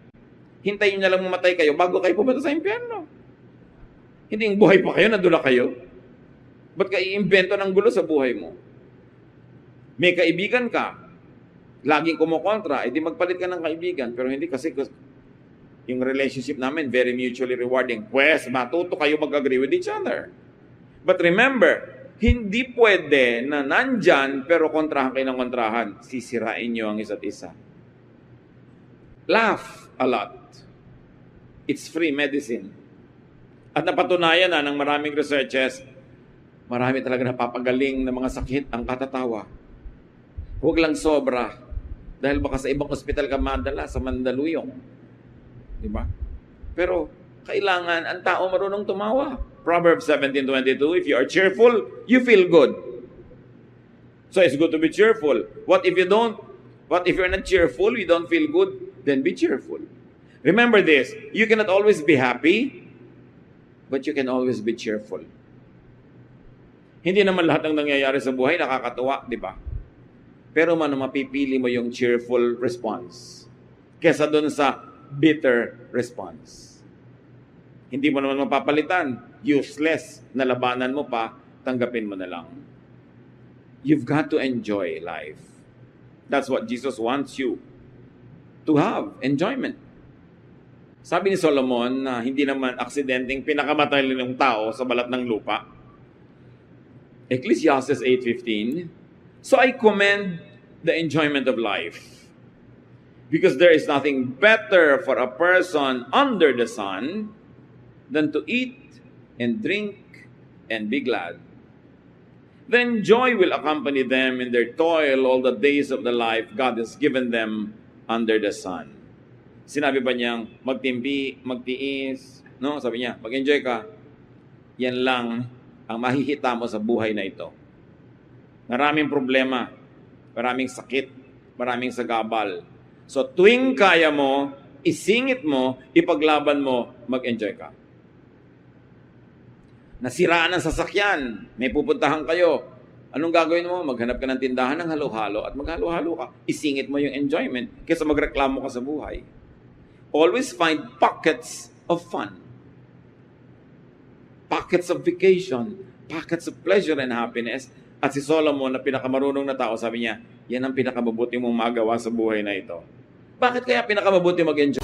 Hintayin nyo na lang mamatay kayo bago kayo pumunta sa impyerno. Hindi yung buhay pa kayo, nadula kayo. Ba't ka i-invento ng gulo sa buhay mo? May kaibigan ka, laging kumukontra, edi magpalit ka ng kaibigan. Pero hindi kasi yung relationship namin, very mutually rewarding. Pues, matuto kayo mag-agree with each other. But remember, hindi pwede na nandyan, pero kontrahan kayo ng kontrahan. Sisirain nyo ang isa't isa. Laugh a lot. It's free medicine. At napatunayan na ng maraming researches, marami talaga napapagaling ng mga sakit ang katatawa. Huwag lang sobra. Dahil baka sa ibang ospital ka madala, sa Mandaluyong. Di ba? Pero, kailangan ang tao marunong tumawa. Proverbs 17:22, if you are cheerful, you feel good. So it's good to be cheerful. What if you're not cheerful, you don't feel good, then be cheerful. Remember this, you cannot always be happy, but you can always be cheerful. Hindi naman lahat ng nangyayari sa buhay nakakatuwa, di ba? Pero mapipili mo yung cheerful response kesa doon sa bitter response. Hindi mo naman mapapalitan. Useless na labanan mo pa, tanggapin mo na lang. You've got to enjoy life. That's what Jesus wants you to have, enjoyment. Sabi ni Solomon na hindi naman aksidenteng pinakamatay ng tao sa balat ng lupa. Ecclesiastes 8:15, so I commend the enjoyment of life, because there is nothing better for a person under the sun than to eat and drink and be glad. Then joy will accompany them in their toil all the days of the life God has given them under the sun. Sinabi ba niyang magtimpi, magtiis, no? Sabi niya, mag-enjoy ka. Yan lang ang mahihita mo sa buhay na ito. Maraming problema, maraming sakit, maraming sagabal. So tuwing kaya mo, isingit mo, ipaglaban mo, mag-enjoy ka. Nasiraan ang sasakyan, may pupuntahan kayo. Anong gagawin mo? Maghanap ka ng tindahan ng halo-halo at maghalo-halo ka. Isingit mo yung enjoyment kaysa magreklamo ka sa buhay. Always find pockets of fun. Pockets of vacation. Pockets of pleasure and happiness. At si Solomon na pinakamarunong na tao, sabi niya, yan ang pinakamabuti mong magawa sa buhay na ito. Bakit kaya pinakamabuti mag-enjoy?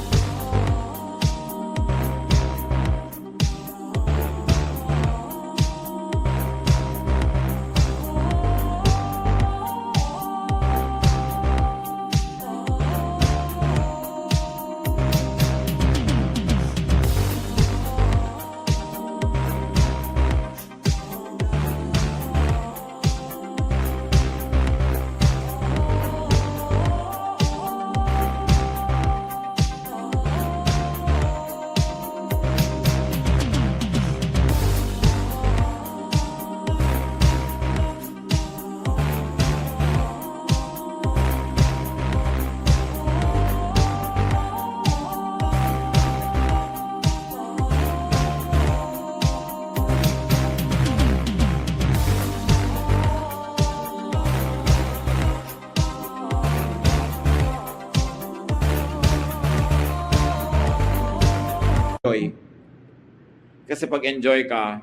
Kasi pag enjoy ka,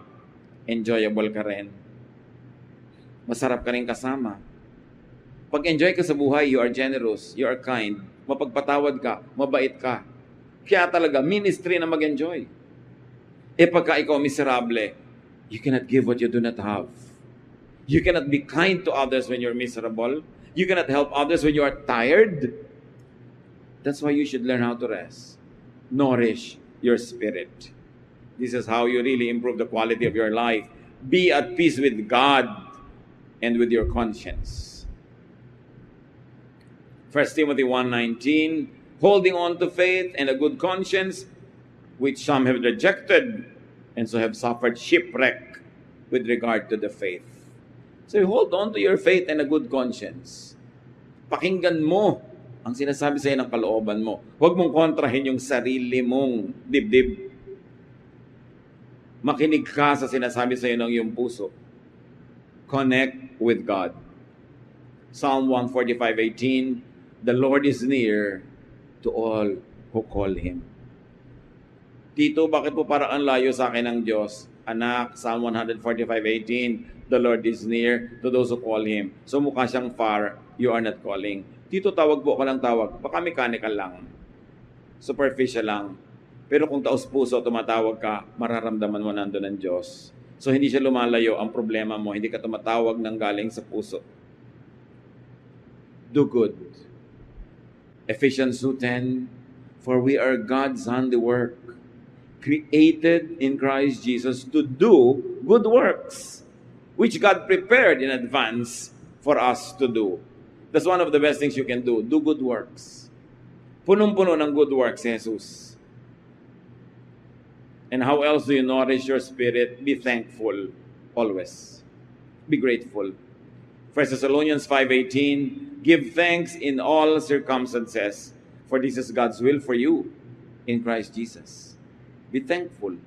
enjoyable ka rin. Masarap ka rin kasama. Pag enjoy ka sa buhay, you are generous, you are kind, mapagpatawad ka, mabait ka. Kaya talaga, ministry na mag-enjoy. Pagka ikaw miserable, you cannot give what you do not have. You cannot be kind to others when you're miserable. You cannot help others when you are tired. That's why you should learn how to rest. Nourish your spirit. This is how you really improve the quality of your life. Be at peace with God and with your conscience. 1 Timothy 1:19, holding on to faith and a good conscience, which some have rejected, and so have suffered shipwreck with regard to the faith. So hold on to your faith and a good conscience. Pakinggan mo ang sinasabi sa iyo ng kalooban mo. Huwag mong kontrahin yung sarili mong dibdib. Makinig ka sa sinasabi sa iyo ng iyong puso. Connect with God. Psalm 145:18, the Lord is near to all who call Him. Tito, bakit po parang ang layo sa akin ng Diyos? Anak, Psalm 145:18, the Lord is near to those who call Him. So mukha siyang far, you are not calling. Tito, tawag po ka lang tawag. Baka mechanical lang. Superficial lang. Pero kung taos-puso tumatawag ka, mararamdaman mo nandun ang Diyos. So hindi siya lumalayo ang problema mo. Hindi ka tumatawag ng galing sa puso. Do good. Ephesians 2:10, for we are God's handiwork, created in Christ Jesus to do good works, which God prepared in advance for us to do. That's one of the best things you can do. Do good works. Punong-puno ng good works si Jesus. And how else do you nourish your spirit? Be thankful always. Be grateful. 1 Thessalonians 5:18, give thanks in all circumstances, for this is God's will for you in Christ Jesus. Be thankful.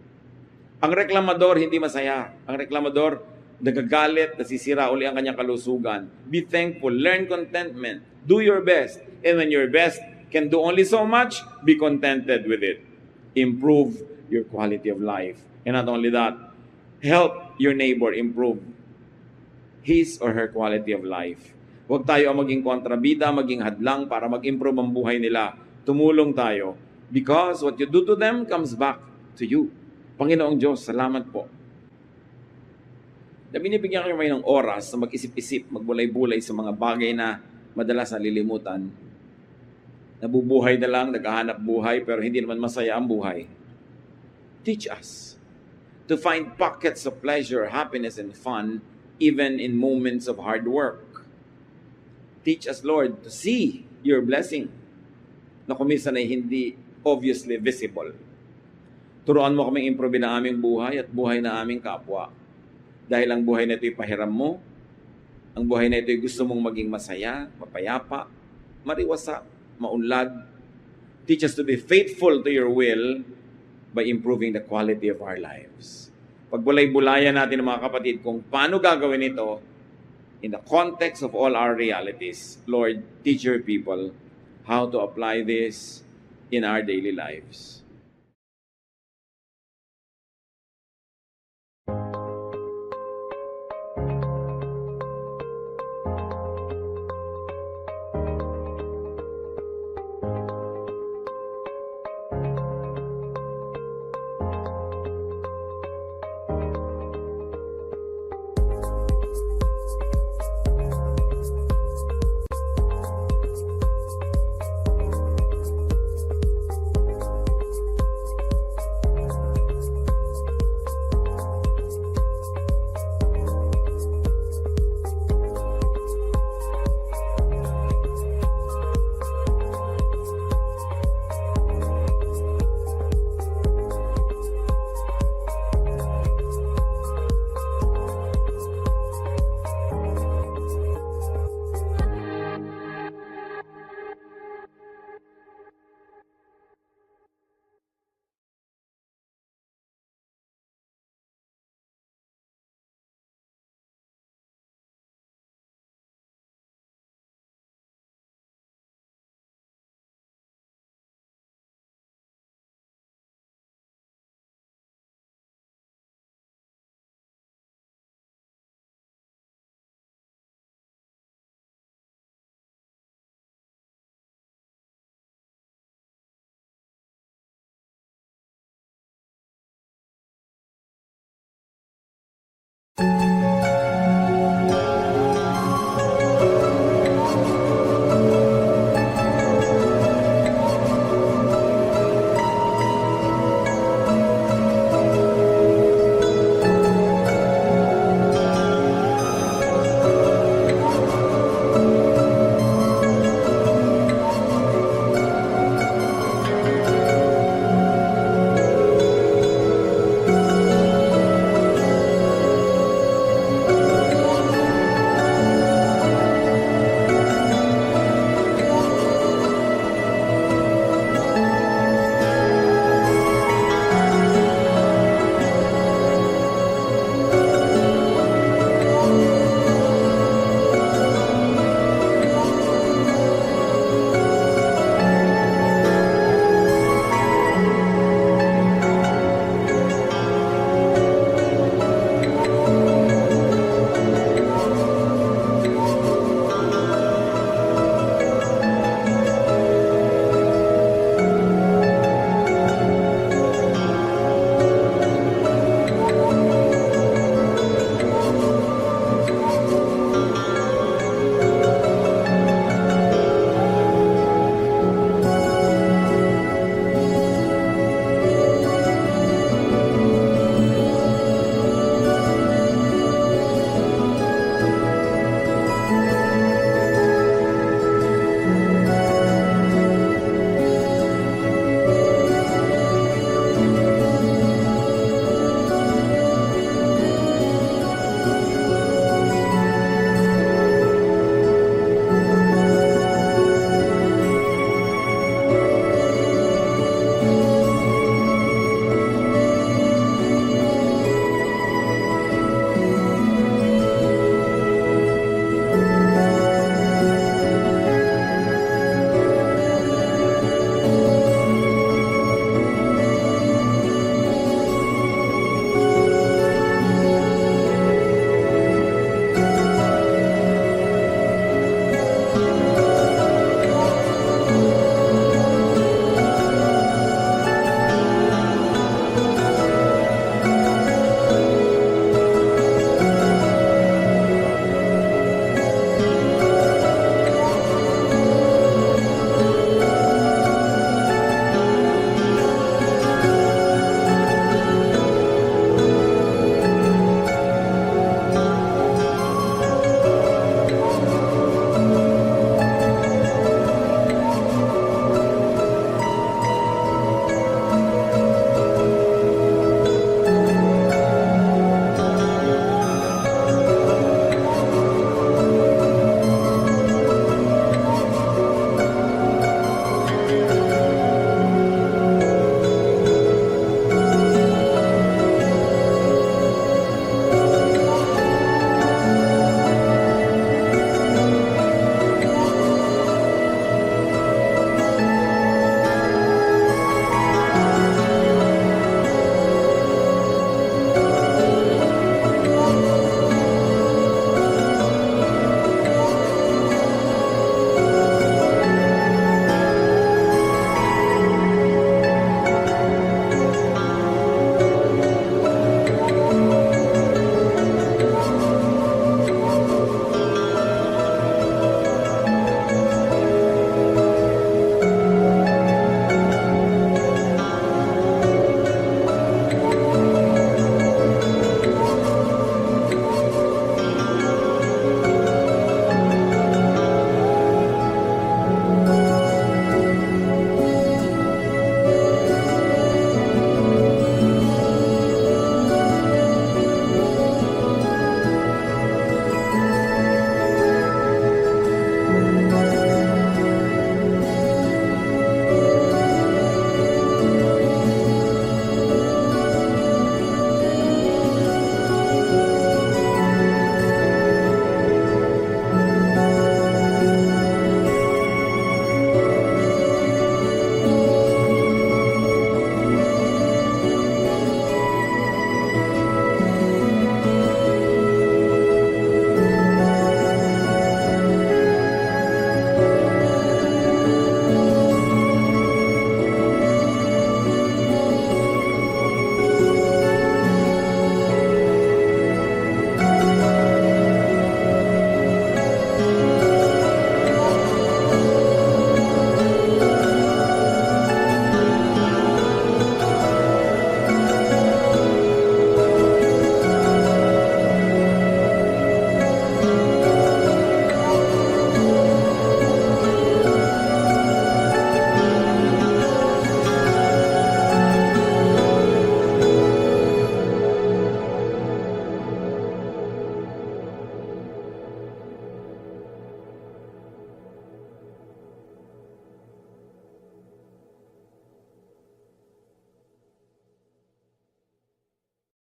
Ang reklamador hindi masaya. Ang reklamador nagagalit, nasisira uli ang kanyang kalusugan. Be thankful. Learn contentment. Do your best. And when your best can do only so much, be contented with it. Improve your quality of life. And not only that, help your neighbor improve his or her quality of life. Huwag tayo ang maging kontrabida, maging hadlang para mag-improve ang buhay nila. Tumulong tayo. Because what you do to them comes back to you. Panginoong Diyos, salamat po. Na binibigyan kayo ng oras na mag-isip-isip, magbulay-bulay sa mga bagay na madalas nalilimutan. Nabubuhay na lang, naghahanap buhay, pero hindi naman masaya ang buhay. Teach us to find pockets of pleasure, happiness, and fun, even in moments of hard work. Teach us, Lord, to see your blessing na kuminsan ay hindi obviously visible. Turuan mo kaming improve na aming buhay at buhay na aming kapwa. Dahil ang buhay na ito'y pahiram mo, ang buhay na ito'y gusto mong maging masaya, mapayapa, mariwasa, maunlad. Teach us to be faithful to your will by improving the quality of our lives. Pagbulay-bulayan natin mga kapatid kung paano gagawin ito in the context of all our realities. Lord, teach your people how to apply this in our daily lives.